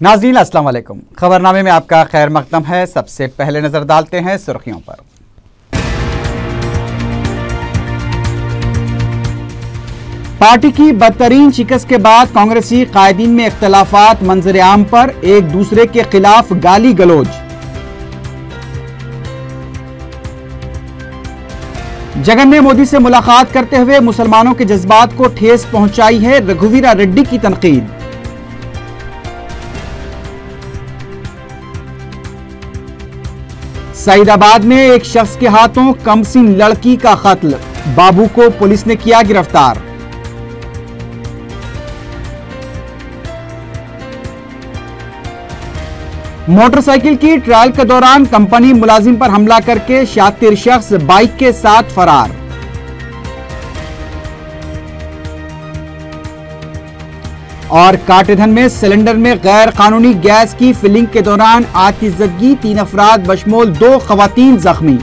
नाज़रीन अस्सलाम वालेकुम। खबरनामे में आपका खैर मकदम है। सबसे पहले नजर डालते हैं सुर्खियों पर। पार्टी की बदतरीन शिकस्त के बाद कांग्रेसी कायदीन में इख्तलाफात मंजर आम पर, एक दूसरे के खिलाफ गाली गलौज। जगन ने मोदी से मुलाकात करते हुए मुसलमानों के जज्बात को ठेस पहुंचाई है, रघुवीरा रेड्डी की तनकीद। सईदाबाद में एक शख्स के हाथों कमसिन लड़की का कत्ल, बाबू को पुलिस ने किया गिरफ्तार। मोटरसाइकिल की ट्रायल के दौरान कंपनी मुलाजिम पर हमला करके शातिर शख्स बाइक के साथ फरार। और काटेधन में सिलेंडर में गैर कानूनी गैस की फिलिंग के दौरान आतिशज़दगी, 3 अफराद बशमूल 2 खवातीन जख्मी।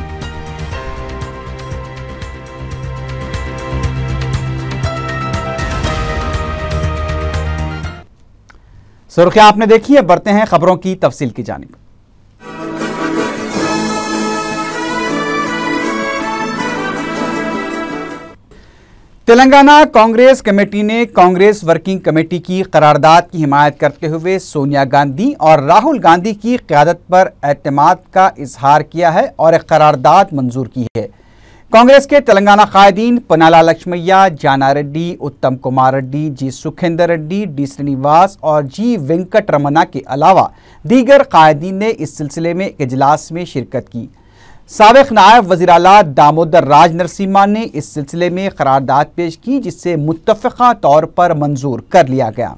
सुर्खियां आपने देखी है, बढ़ते हैं खबरों की तफसील की जानिब। तेलंगाना कांग्रेस कमेटी ने कांग्रेस वर्किंग कमेटी की करारदाद की हिमायत करते हुए सोनिया गांधी और राहुल गांधी की क़यादत पर एतमाद का इजहार किया है और एक करारदाद मंजूर की है। कांग्रेस के तेलंगाना कायदीन पन्नाला लक्ष्मैया, जाना रेड्डी, उत्तम कुमार रेड्डी, जी सुखेंदर रेड्डी, डी श्रीनिवास और जी वेंकट रमना के अलावा दीगर कायदीन ने इस सिलसिले में एक इजलास में शिरकत की। साबिक नायब वज़ीर आला दामोदर राज नरसिम्हा ने इस सिलसिले में करारदाद पेश की, जिसे मुत्तफ़क़ा तौर पर मंजूर कर लिया गया।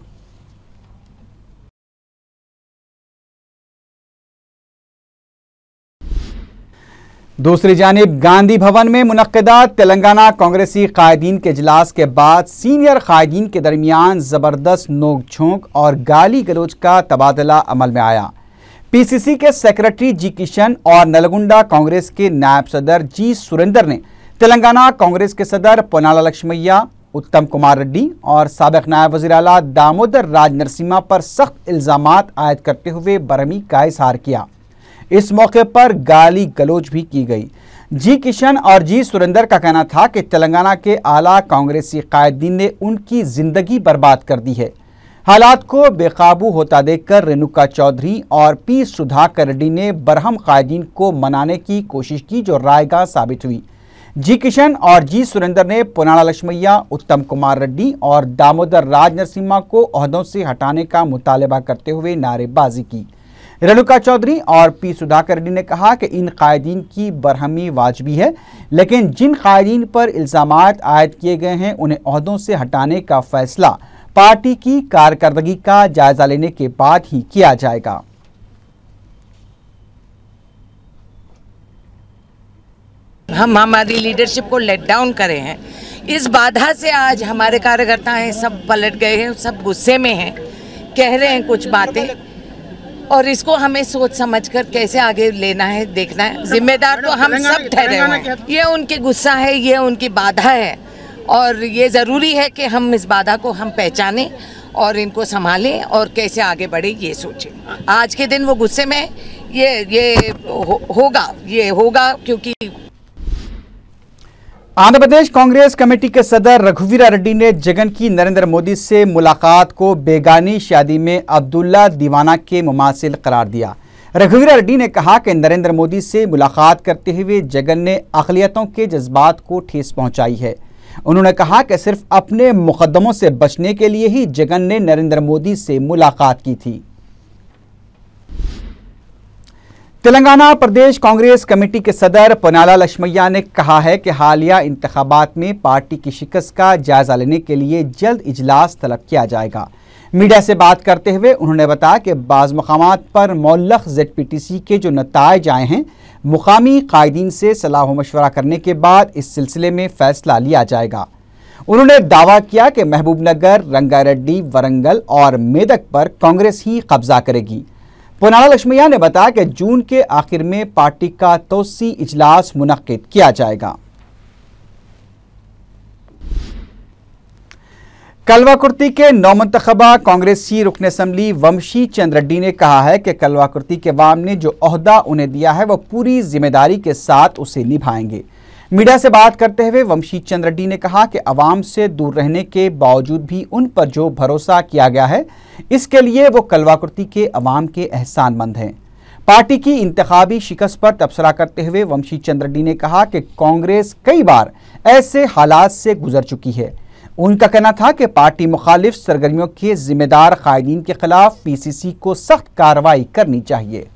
दूसरी जानिब गांधी भवन में मुनक्किदा तेलंगाना कांग्रेसी कायदीन के इजलास के बाद सीनियर कायदीन के दरमियान ज़बरदस्त नोक झोंक और गाली गलौज का तबादला अमल में आया। पीसीसी के सेक्रेटरी जी किशन और नलगुंडा कांग्रेस के नायब सदर जी सुरेंदर ने तेलंगाना कांग्रेस के सदर पन्नाला लक्ष्मैया, उत्तम कुमार रेड्डी और साबिक नायब वज़ीर आला दामोदर राज नरसिम्हा पर सख्त इल्ज़ामात आयद करते हुए बरहमी का इजहार किया। इस मौके पर गाली गलौज भी की गई। जी किशन और जी सुरेंदर का कहना था कि तेलंगाना के आला कांग्रेसी कायदीन ने उनकी जिंदगी बर्बाद कर दी है। हालात को बेकाबू होता देखकर रेणुका चौधरी और पी सुधाकर रेड्डी ने बरहम कायदीन को मनाने की कोशिश की, जो रायगा साबित हुई। जी किशन और जी सुरेंदर ने पन्नाला लक्ष्मैया, उत्तम कुमार रेड्डी और दामोदर राज नरसिम्हा को ओहदों से हटाने का मुतालबा करते हुए नारेबाजी की। रेणुका चौधरी और पी सुधाकर रेड्डी ने कहा कि इन कायदीन की बरहमी वाजिबी है, लेकिन जिन कायदीन पर इल्ज़ामात आयद किए गए हैं उन्हें ओहदों से हटाने का फैसला पार्टी की कारकर्दगी का जायजा लेने के बाद ही किया जाएगा। हम हमारी लीडरशिप को लेट डाउन करे हैं। इस बाधा से आज हमारे कार्यकर्ता हैं सब पलट गए हैं, सब गुस्से में हैं, कह रहे हैं कुछ बातें, और इसको हमें सोच समझकर कैसे आगे लेना है, देखना है। जिम्मेदार तो हम सब ठहरे हुए हैं। ये उनके गुस्सा है, ये उनकी बाधा है, और ये ज़रूरी है कि हम इस बाधा को हम पहचानें और इनको संभालें और कैसे आगे बढ़े ये सोचें। आज के दिन वो गुस्से में ये होगा क्योंकि आंध्र प्रदेश कांग्रेस कमेटी के सदर रघुवीरा रेड्डी ने जगन की नरेंद्र मोदी से मुलाकात को बेगानी शादी में अब्दुल्ला दीवाना के मुमासिल करार दिया। रघुवीरा रेड्डी ने कहा कि नरेंद्र मोदी से मुलाकात करते हुए जगन ने अक़लियतों के जज्बात को ठेस पहुंचाई है। उन्होंने कहा कि सिर्फ अपने मुकदमों से बचने के लिए ही जगन ने नरेंद्र मोदी से मुलाकात की थी। तेलंगाना प्रदेश कांग्रेस कमेटी के सदर पन्नाला लक्ष्मैया ने कहा है कि हालिया इंतखाबात में पार्टी की शिकस्त का जायजा लेने के लिए जल्द इजलास तलब किया जाएगा। मीडिया से बात करते हुए उन्होंने बताया कि बाज़ मकामात पर मौल्लख ZPTC के जो नताइज आए हैं, मुकामी कायदीन से सलाह व मशवरा करने के बाद इस सिलसिले में फैसला लिया जाएगा। उन्होंने दावा किया कि महबूबनगर, रंगारेड्डी, वरंगल और मेदक पर कांग्रेस ही कब्जा करेगी। पन्नाला लक्ष्मैया ने बताया कि जून के आखिर में पार्टी का तोसी इजलास मुनक्किद किया जाएगा। कलवाकुर्ती के नौमंतखबा कांग्रेसी रुकन असम्बली वंशी चंद रेड्डी ने कहा है कि कलवाकुर्ती के अवाम ने जो ओहदा उन्हें दिया है वह पूरी जिम्मेदारी के साथ उसे निभाएंगे। मीडिया से बात करते हुए वंशी चंद रेड्डी ने कहा कि अवाम से दूर रहने के बावजूद भी उन पर जो भरोसा किया गया है इसके लिए वो कलवाकुर्ती के अवाम के एहसानमंद हैं। पार्टी की इंतखाबी शिकस्त पर तबसरा करते हुए वंशी चंद रेड्डी ने कहा कि कांग्रेस कई बार ऐसे हालात से गुजर चुकी है। उनका कहना था कि पार्टी मुखालिफ सरगर्मियों के जिम्मेदार कायदीन के खिलाफ पीसीसी को सख्त कार्रवाई करनी चाहिए।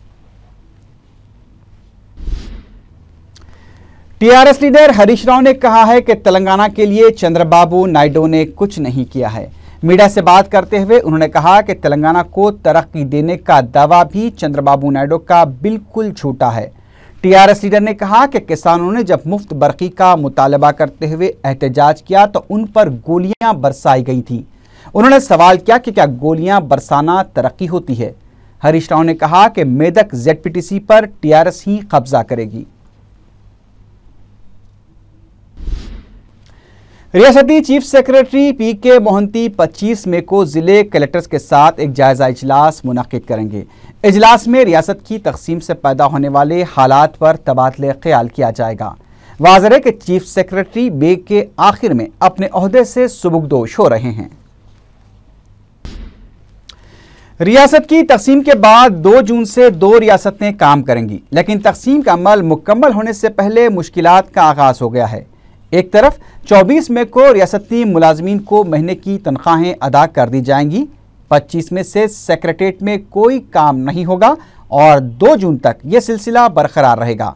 टीआरएस लीडर हरीश राव ने कहा है कि तेलंगाना के लिए चंद्रबाबू नायडू ने कुछ नहीं किया है। मीडिया से बात करते हुए उन्होंने कहा कि तेलंगाना को तरक्की देने का दावा भी चंद्रबाबू नायडू का बिल्कुल झूठा है। टीआरएस लीडर ने कहा कि किसानों ने जब मुफ्त बरकी का मुतालबा करते हुए एहतजाज किया तो उन पर गोलियां बरसाई गई थीं। उन्होंने सवाल किया कि क्या गोलियां बरसाना तरक्की होती है। हरीश राव ने कहा कि मेदक जेडपीटीसी पर टीआरएस ही कब्जा करेगी। रियासती चीफ सेक्रेटरी पीके मोहंती 25 मई को जिले कलेक्टर्स के साथ एक जायजा इजलास मुनक्किद करेंगे। इजलास में रियासत की तकसीम से पैदा होने वाले हालात पर तबादले ख्याल किया जाएगा। वाज़ेह है कि चीफ सेक्रेटरी मई के आखिर में अपने ओहदे से सुबुकदोश हो रहे हैं। रियासत की तकसीम के बाद 2 जून से 2 रियासतें काम करेंगी, लेकिन तकसीम का अमल मुकम्मल होने से पहले मुश्किलात का आगाज हो गया है। एक तरफ 24 मई को रियासती मुलाजमीन को महीने की तनख्वाहें अदा कर दी जाएंगी। 25 मई से सेक्रेटेरिएट में कोई काम नहीं होगा और 2 जून तक यह सिलसिला बरकरार रहेगा।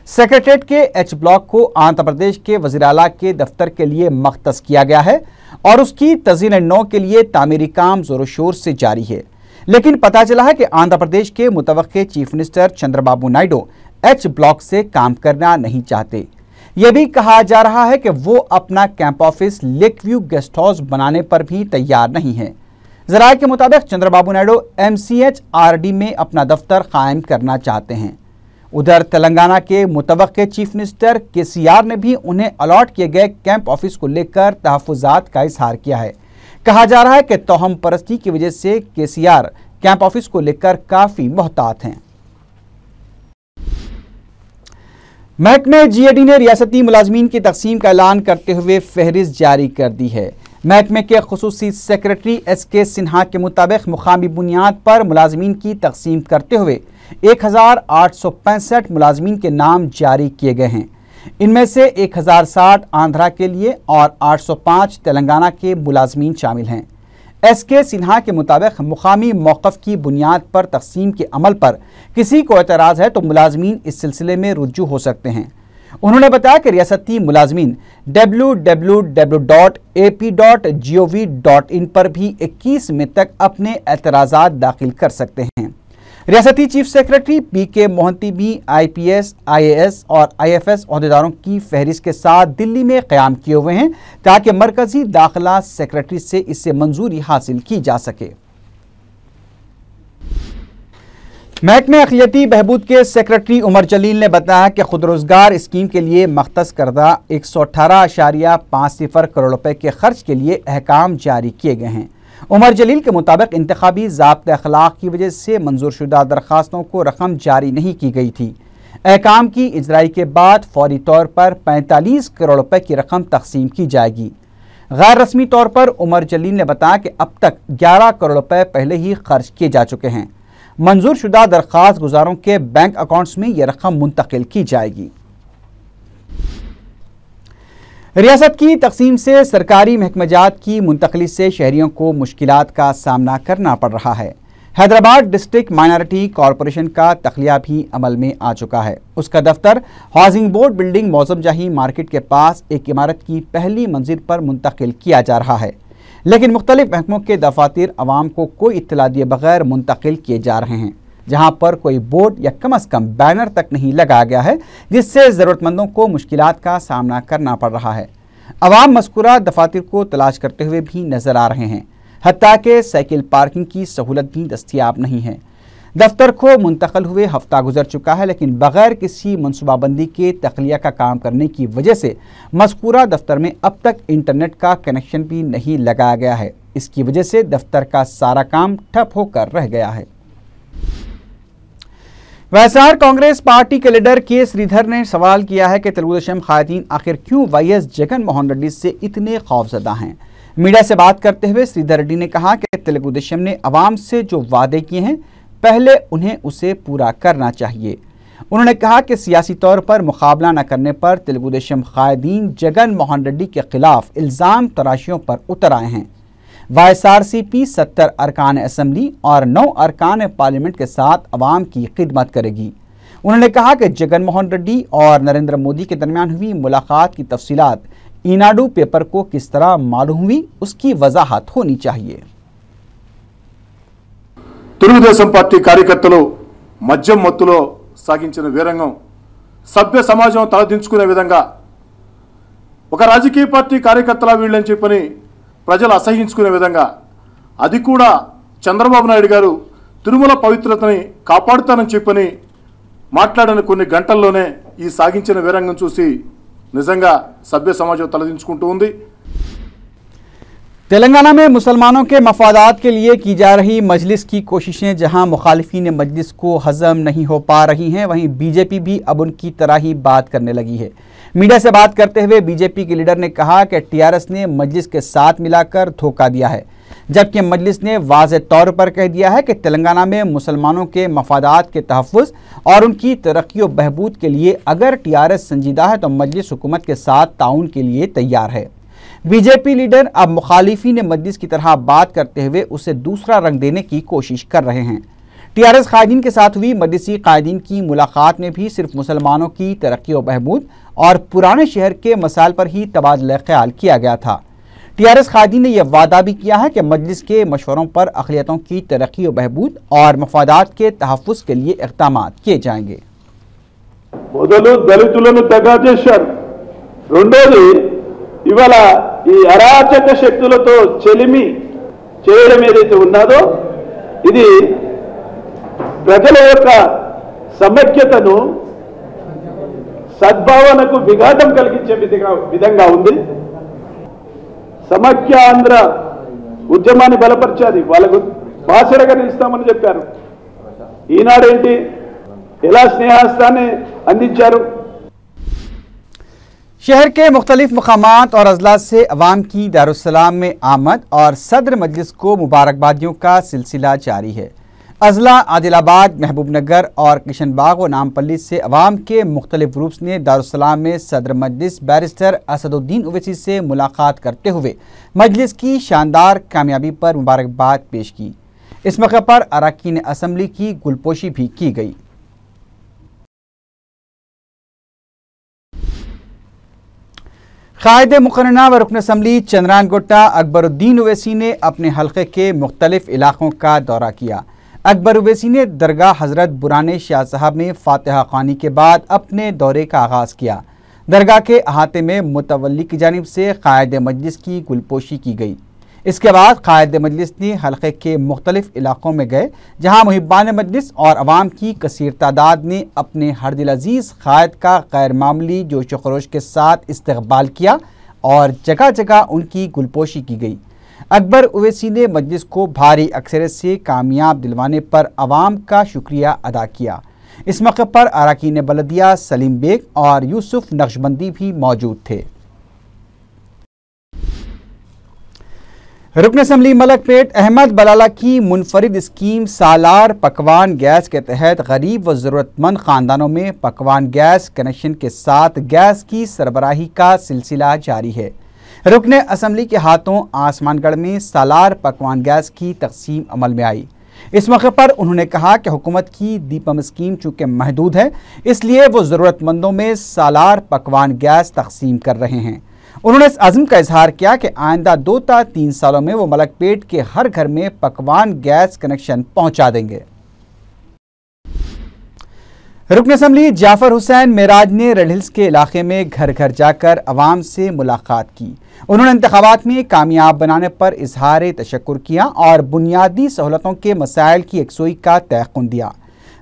सेक्रेटेरिएट के एच ब्लॉक को आंध्र प्रदेश के वज़ीर आला के दफ्तर के लिए मख्तस किया गया है और उसकी तज़ीन नौ के लिए तामीरी काम जोर शोर से जारी है। लेकिन पता चला है कि आंध्र प्रदेश के मुतवक्के chief minister Chandrababu Naidu H block से काम करना नहीं चाहते। यह भी कहा जा रहा है कि वो अपना camp office lake view guest house बनाने पर भी तैयार नहीं है। ज़राए के मुताबिक चंद्रबाबू नायडू MCHRD में अपना दफ्तर कायम करना चाहते हैं। उधर तेलंगाना के मुतवक्के चीफ मिनिस्टर KCR ने भी उन्हें अलॉट किए गए कैंप ऑफिस को लेकर तहफ़्फ़ुज़ात का इजहार किया है। कहा जा रहा है कि तोहम परस्ती की वजह से KCR कैंप ऑफिस को लेकर काफ़ी मोहतात हैं। महकमे GAD ने रियासती मुलाजमीन की तकसीम का ऐलान करते हुए फहरिस्त जारी कर दी है। महकमे के खुसूसी सेक्रेटरी SK सिन्हा के मुताबिक मुकामी बुनियाद पर मुलाजमीन की तकसीम करते हुए 1865 मुलाजमीन के नाम जारी किए गए हैं। इनमें से 1060 आंध्रा के लिए और 805 तेलंगाना के मुलाजमीन शामिल हैं। SK सिन्हा के मुताबिक मुकामी मौक़िफ़ की बुनियाद पर तकसीम के अमल पर किसी को एतराज़ है तो मुलाजमीन इस सिलसिले में रुजू हो सकते हैं। उन्होंने बताया कि रियासती मुलाजमीन www.ap.gov.in पर भी 21 मई तक अपने एतराज़ात दाखिल कर सकते हैं। रियासती चीफ सेक्रेटरी PK मोहंती भी IPS, IAS और IFS अहदेदारों की फहरिस्त के साथ दिल्ली में क़याम किए हुए हैं ताकि मरकजी दाखिला सेक्रेटरी से इससे मंजूरी हासिल की जा सके। महकमे अक़लियती बहबूद के सेक्रेटरी उमर जलील ने बताया कि खुद रोजगार स्कीम के लिए मख्तस करदा 118.50 करोड़ रुपए के खर्च के लिए अहकाम जारी किए गए हैं। उमर जलील के मुताबिक इंतखाबी ज़ाब्ते अखलाक की वजह से मंजूर शुदा दरखास्तों को रकम जारी नहीं की गई थी। अहकाम की इजराई के बाद फौरी तौर पर 45 करोड़ रुपए की रकम तकसीम की जाएगी। गैर रस्मी तौर पर उमर जलील ने बताया कि अब तक 11 करोड़ रुपए पहले ही खर्च किए जा चुके हैं। मंजूर शुदा दरख्वास्त गुजारों के बैंक अकाउंट्स में यह रकम मुंतकिल की जाएगी। रियासत की तकसीम से सरकारी महकमेजात की मुंतकली से शहरियों को मुश्किलात का सामना करना पड़ रहा है। हैदराबाद डिस्ट्रिक्ट माइनॉरिटी कॉरपोरेशन का तख्लिया भी अमल में आ चुका है। उसका दफ्तर हाउसिंग बोर्ड बिल्डिंग मौजम जाही मार्केट के पास एक इमारत की पहली मंजिल पर मुंतकिल किया जा रहा है, लेकिन मुख्तलिफ महकमों के दफातर अवाम को कोई इत्तला दिए बगैर मुंतकिल किए जा रहे हैं, जहां पर कोई बोर्ड या कम अज़ कम बैनर तक नहीं लगाया गया है, जिससे ज़रूरतमंदों को मुश्किलात का सामना करना पड़ रहा है। अवाम मज़कूरा दफातर को तलाश करते हुए भी नजर आ रहे हैं, हत्ता कि साइकिल पार्किंग की सहूलत भी दस्तयाब नहीं है। दफ्तर को मुंतकिल हुए हफ्ता गुजर चुका है, लेकिन बगैर किसी मनसूबाबंदी के तख्लिया का काम करने की वजह से मज़कूरा दफ्तर में अब तक इंटरनेट का कनेक्शन भी नहीं लगाया गया है। इसकी वजह से दफ्तर का सारा काम ठप होकर रह गया है। वाईएसआर कांग्रेस पार्टी के लीडर के श्रीधर ने सवाल किया है कि तेलुगुदेशम क़ायदीन आखिर क्यों वाईएस जगन मोहन रेड्डी से इतने खौफजदा हैं। मीडिया से बात करते हुए श्रीधर रेड्डी ने कहा कि तेलुगुदेशम ने अवाम से जो वादे किए हैं पहले उन्हें उसे पूरा करना चाहिए। उन्होंने कहा कि सियासी तौर पर मुकाबला न करने पर तेलुगुदेशम क़ायदीन जगन मोहन रेड्डी के खिलाफ इल्ज़ाम तराशियों पर उतर आए हैं। वाईएसआरसीपी 70 अरकान असम्बली और 9 अरकान पार्लियामेंट के साथ अवाम की खिदमत करेगी। उन्होंने कहा कि जगन मोहन रेड्डी और नरेंद्र मोदी के दरमियान हुई मुलाकात की तफसीलात ఈనాడు पेपर को किस तरह मालूम हुई उसकी वजाहत होनी चाहिए। తెలుగుదేశం పార్టీ కార్యకర్తలు మద్యం మత్తులో సాగించిన వీరంగం సభ్య సమాజం తలదించుకునే విధంగా ఒక రాజకీయ పార్టీ కార్యకర్తల వీళ్ళని చెప్పని ప్రజలు అసహించుకునే విధంగా అది కూడా చంద్రబాబు నాయుడు గారు తిరుమల పవిత్రతని కాపాడుతానని చెప్పని మాట్లాడిన కొన్ని గంటల్లోనే ఈ సాగించిన వీరంగం చూసి నిజంగా సభ్య సమాజం తలదించుకుంటూ ఉంది। तेलंगाना में मुसलमानों के मफादात के लिए की जा रही मजलिस की कोशिशें जहां मुखालिफिन मजलिस को हजम नहीं हो पा रही हैं, वहीं बीजेपी भी अब उनकी तरह ही बात करने लगी है। मीडिया से बात करते हुए बीजेपी के लीडर ने कहा कि टीआरएस ने मजलिस के साथ मिलाकर धोखा दिया है, जबकि मजलिस ने वाज़े तौर पर कह दिया है कि तेलंगाना में मुसलमानों के मफादात के तहफ़्फ़ुज़ और उनकी तरक्की और बहबूद के लिए अगर टीआरएस संजीदा है तो मजलिस हुकूमत के साथ ताउन के लिए तैयार है। बीजेपी लीडर अब मुखालिफिन मजलिस की तरह बात करते हुए उसे दूसरा रंग देने की कोशिश कर रहे हैं। टीआरएस क़ायदीन के साथ हुई मजलिसी क़ायदीन की मुलाकात में भी सिर्फ मुसलमानों की तरक्की और बहबूद और पुराने शहर के मसाइल पर ही तबादला ख्याल किया गया था। टीआरएस क़ायदीन ने यह वादा भी किया है कि मजलिस के मशवरों पर अक़लियतों की तरक्की और बहबूद और मफादात के तहफ़्फ़ुज़ के लिए इक़दाम किए जाएंगे। ఇవాళ ఈ అరాచక శక్తులతో చెలిమి చేయడం ఏదైతే ఉన్నదో ఇది ప్రజల యొక్క సమైక్యతను సద్భావనకు విఘాతం కలిగించే విధంగా ఉంది। సమైక్య ఆంధ్ర ఉద్యమాన్ని బలపరిచారు, వాళ్ళకు బాసరగా నిలుస్తామని చెప్పారు। ఈనాడేంటి ఎలా స్నేహస్తాన్ని అందించారు। शहर के मुख्तलिफ मकामात और अजला से अवाम की दारुस्सलाम में आमद और सदर मजलिस को मुबारकबादियों का सिलसिला जारी है। अजला आदिलाबाद, महबूबनगर और किशनबाग व नामपल्ली से अवाम के मुख्तलिफ ग्रुप्स ने दारुस्सलाम में सदर मजलिस बैरिस्टर असदुद्दीन ओवैसी से मुलाकात करते हुए मजलिस की शानदार कामयाबी पर मुबारकबाद पेश की। इस मौके पर अरकान असम्बली की गुलपोशी भी की गई। कायदे मुकर्रना व रुकन असम्बली चंद्रान गुट्टा अकबरुद्दीन ओवैसी ने अपने हल्के के मुख्तलिफ इलाकों का दौरा किया। अकबर ओवैसी ने दरगाह हज़रत बुराने शाह साहब में फातिहा ख़्वानी के बाद अपने दौरे का आगाज़ किया। दरगाह के अहाते में मुतवल्ली की जानिब से कायदे मजलिस की गुलपोशी की गई। इसके बाद कायदे मजलिस ने हल्के के मुख्तलिफ इलाकों में गए, जहाँ मुहिब्बान मजलिस और अवाम की कसीर तादाद ने अपने हरदिल अजीज़ कायद का गैर मामूली जोश व खरोश के साथ इस्तकबाल किया और जगह जगह उनकी गुलपोशी की गई। अकबर ओवैसी ने मजलिस को भारी अक्सरियत से कामयाब दिलवाने पर अवाम का शुक्रिया अदा किया। इस मौके पर अरकान बलदिया सलीम बेग और यूसुफ नक्शबंदी भी मौजूद थे। रुकन असम्बली मलकपेट अहमद बलाला की मुनफरिद स्कीम सालार पकवान गैस के तहत गरीब व ज़रूरतमंद ख़ानदानों में पकवान गैस कनेक्शन के साथ गैस की सरबराही का सिलसिला जारी है। रुकन असम्बली के हाथों आसमानगढ़ में सालार पकवान गैस की तकसीम अमल में आई। इस मौके पर उन्होंने कहा कि हुकूमत की दीपम स्कीम चूँकि महदूद है, इसलिए वो ज़रूरतमंदों में सालार पकवान गैस तकसीम कर रहे हैं। उन्होंने इस अज़्म का इजहार किया कि आइंदा 2 या 3 सालों में वो मलकपेट के हर घर में पकवान गैस कनेक्शन पहुंचा देंगे। रुकन असम्बली जाफर हुसैन मेराज ने रेड हिल्स के इलाके में घर घर जाकर अवाम से मुलाकात की। उन्होंने इंतखाबात में कामयाब बनाने पर इजहार तशक्कुर किया और बुनियादी सहूलतों के मसाइल की यकसुई का तयक़ुन दिया।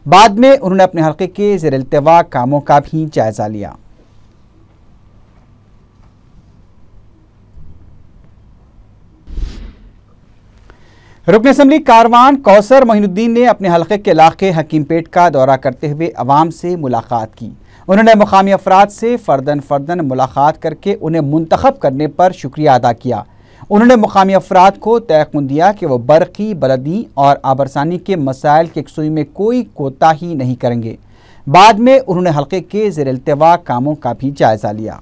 बाद में उन्होंने अपने हल्के के ज़ेर इल्तिवा कामों का भी जायजा लिया। रुकन असम्बली कारवान कौसर मोइनुद्दीन ने अपने हल्के के इलाके हकीमपेट का दौरा करते हुए अवाम से मुलाकात की। उन्होंने मुकामी अफराद से फ़र्दन मुलाकात करके उन्हें मुंतखब करने पर शुक्रिया अदा किया। उन्होंने मुकामी अफराद को तयक़ुन दिया कि वह बरक़ी, बलदी और आबरसानी के मसाइल की यकसुई में कोई कोताही नहीं करेंगे। बाद में उन्होंने हल्के के ज़ेर इल्तिवा कामों का भी जायजा लिया।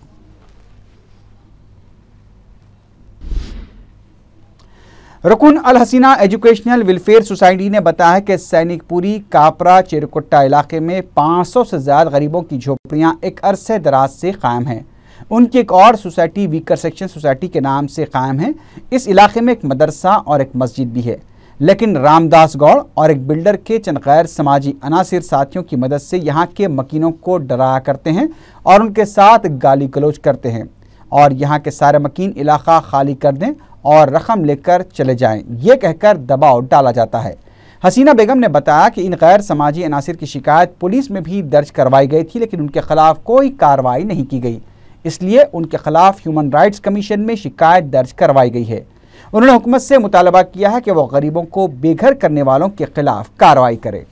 रुकन अल हसीना एजुकेशनल वेलफेयर सोसाइटी ने बताया कि सैनिकपुरी कापरा चिरकुट्टा इलाके में 500 से ज़्यादा गरीबों की झोपड़ियाँ एक अरसे दराज से कायम हैं। उनकी एक और सोसाइटी वीकर सेक्शन सोसाइटी के नाम से कायम है। इस इलाके में एक मदरसा और एक मस्जिद भी है, लेकिन रामदास गौड़ और एक बिल्डर के चंद गैर समाजी अनासिर साथियों की मदद से यहाँ के मकीनों को डराया करते हैं और उनके साथ गाली गलौज करते हैं और यहाँ के सारे मकीन इलाका खाली कर दें और रकम लेकर चले जाएं, ये कहकर दबाव डाला जाता है। हसीना बेगम ने बताया कि इन गैर समाजी अनासिर की शिकायत पुलिस में भी दर्ज करवाई गई थी, लेकिन उनके खिलाफ कोई कार्रवाई नहीं की गई, इसलिए उनके खिलाफ ह्यूमन राइट्स कमीशन में शिकायत दर्ज करवाई गई है। उन्होंने हुकूमत से मुतालबा किया है कि वह गरीबों को बेघर करने वालों के खिलाफ कार्रवाई करे।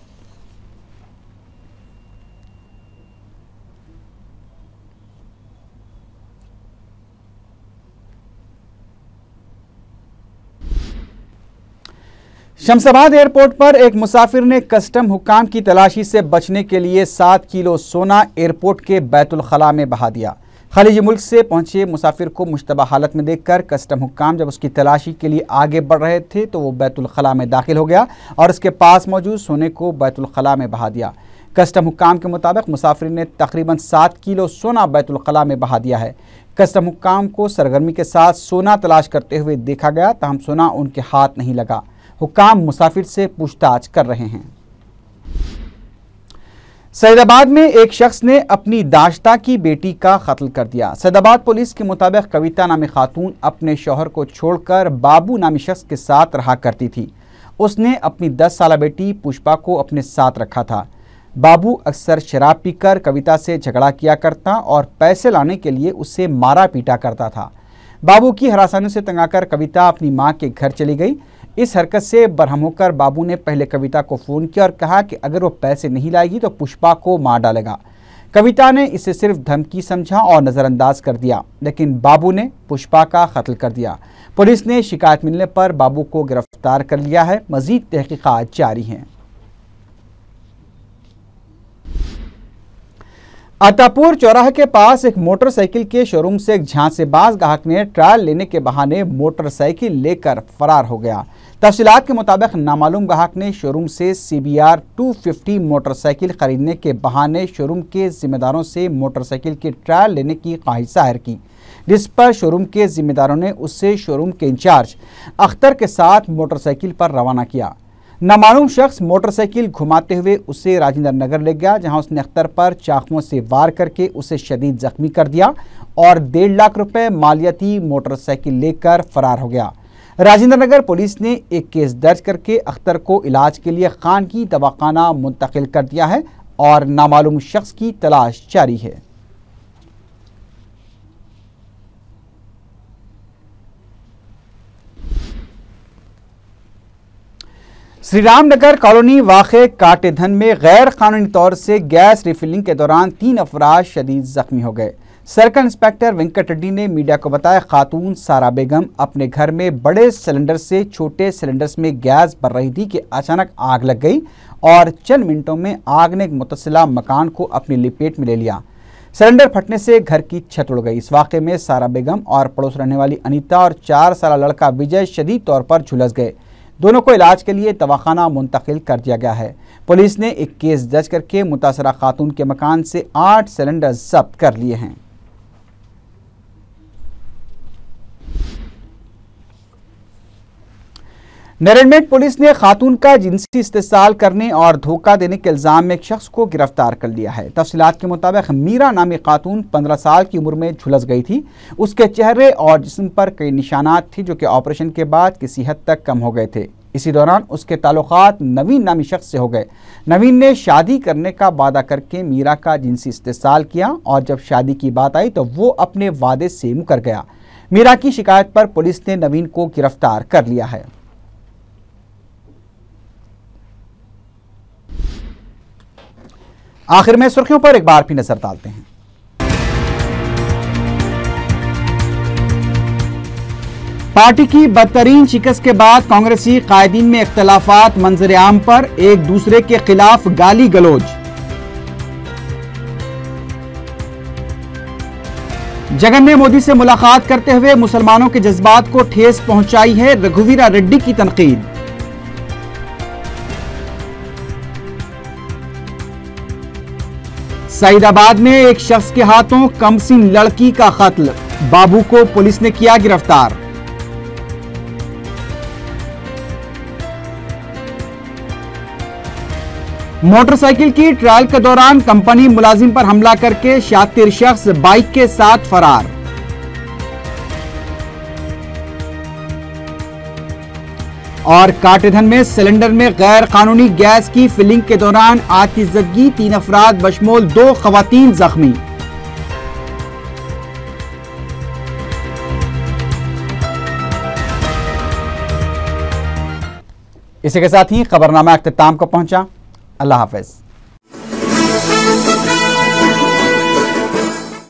शमशाबाद एयरपोर्ट पर एक मुसाफिर ने कस्टम हुक्काम की तलाशी से बचने के लिए 7 किलो सोना एयरपोर्ट के बैतुल खला में बहा दिया। खलीजी मुल्क से पहुंचे मुसाफिर को मुश्तबा हालत में देखकर कस्टम हुक्काम जब उसकी तलाशी के लिए आगे बढ़ रहे थे तो वो बैतुल खला में दाखिल हो गया और उसके पास मौजूद सोने को बैतुल खला में बहा दिया। कस्टम हुक्काम के मुताबिक मुसाफिर ने तकरीबन 7 किलो सोना बैतुल खला में बहा दिया है। कस्टम हुक्काम को सरगर्मी के साथ सोना तलाश करते हुए देखा गया, तहम सोना उनके हाथ नहीं लगा। हुक्काम मुसाफिर से पूछताछ कर रहे हैं। सैदाबाद में एक शख्स ने अपनी दाश्ता की बेटी का कत्ल कर दिया। सैदाबाद पुलिस के मुताबिक कविता नामी खातून अपने शौहर को छोड़कर बाबू नामी शख्स के साथ रहा करती थी। उसने अपनी 10 साला बेटी पुष्पा को अपने साथ रखा था। बाबू अक्सर शराब पीकर कविता से झगड़ा किया करता और पैसे लाने के लिए उससे मारा पीटा करता था। बाबू की हरासानी से तंग आकर कविता अपनी मां के घर चली गई। इस हरकत से बरहम होकर बाबू ने पहले कविता को फ़ोन किया और कहा कि अगर वो पैसे नहीं लाएगी तो पुष्पा को मार डालेगा। कविता ने इसे सिर्फ धमकी समझा और नज़रअंदाज कर दिया, लेकिन बाबू ने पुष्पा का कत्ल कर दिया। पुलिस ने शिकायत मिलने पर बाबू को गिरफ्तार कर लिया है। मज़ीद तहकीकात जारी हैं। अतापुर चौराहे के पास एक मोटरसाइकिल के शोरूम से एक झांसेबाज ग्राहक ने ट्रायल लेने के बहाने मोटरसाइकिल लेकर फरार हो गया। तफसीलात के मुताबिक नामालूम ग्राहक ने शोरूम से CBR 250 मोटरसाइकिल खरीदने के बहाने शोरूम के जिम्मेदारों से मोटरसाइकिल की ट्रायल लेने की ख्वाहिश जाहिर की, जिस पर शोरूम के जिम्मेदारों ने उससे शोरूम के इंचार्ज अख्तर के साथ मोटरसाइकिल पर रवाना किया। नामालूम शख्स मोटरसाइकिल घुमाते हुए उसे राजेंद्र नगर ले गया, जहां उसने अख्तर पर चाकुओं से वार करके उसे शदीद जख्मी कर दिया और 1.5 लाख रुपए मालियती मोटरसाइकिल लेकर फरार हो गया। राजेंद्र नगर पुलिस ने एक केस दर्ज करके अख्तर को इलाज के लिए खानगी दवाखाना मुंतकिल कर दिया है और नामालूम शख्स की तलाश जारी है। श्री रामनगर कॉलोनी वाक़े काटेधन में गैर कानूनी तौर से गैस रिफिलिंग के दौरान 3 अफराद शदीद जख्मी हो गए। सर्कल इंस्पेक्टर वेंकट रेड्डी ने मीडिया को बताया, खातून सारा बेगम अपने घर में बड़े सिलेंडर से छोटे सिलेंडर्स में गैस भर रही थी कि अचानक आग लग गई और चंद मिनटों में आग ने एक मुतसिला मकान को अपनी लपेट में ले लिया। सिलेंडर फटने से घर की छत उड़ गई। इस वाक़े में सारा बेगम और पड़ोस रहने वाली अनीता और 4 साला लड़का विजय शदीद तौर पर झुलस गए। दोनों को इलाज के लिए दवाखाना मुंतकिल कर दिया गया है। पुलिस ने एक केस दर्ज करके मुतासरा खातून के मकान से 8 सिलेंडर जब्त कर लिए हैं। नरेंद्र पुलिस ने खातून का जिनसी इस्तेसाल करने और धोखा देने के इल्जाम में एक शख्स को गिरफ्तार कर लिया है। तफसीलात के मुताबिक मीरा नामी खातून 15 साल की उम्र में झुलस गई थी। उसके चेहरे और जिस्म पर कई निशानात थे जो कि ऑपरेशन के बाद किसी हद तक कम हो गए थे। इसी दौरान उसके ताल्लुकात नवीन नामी शख्स से हो गए। नवीन ने शादी करने का वादा करके मीरा का जिनसी इस्तेसाल किया और जब शादी की बात आई तो वो अपने वादे से मुकर गया। मीरा की शिकायत पर पुलिस ने नवीन को गिरफ्तार कर लिया है। आखिर में सुर्खियों पर एक बार फिर नजर डालते हैं। पार्टी की बदतरीन शिकस्त के बाद कांग्रेसी कायदीन में इख्तलाफात मंजर आम पर, एक दूसरे के खिलाफ गाली गलौज। जगन ने मोदी से मुलाकात करते हुए मुसलमानों के जज्बात को ठेस पहुंचाई है, रघुवीरा रेड्डी की तनकीद। सईदाबाद में एक शख्स के हाथों कमसिन लड़की का कत्ल, बाबू को पुलिस ने किया गिरफ्तार। मोटरसाइकिल की ट्रायल के दौरान कंपनी मुलाजिम पर हमला करके शातिर शख्स बाइक के साथ फरार। और काटेधन में सिलेंडर में गैर कानूनी गैस की फिलिंग के दौरान आतिशज़दगी, 3 अफराद बशमूल 2 खवातीन जख्मी। इसी के साथ ही खबरनामा अख्ताम को पहुंचा। अल्लाह हाफिज।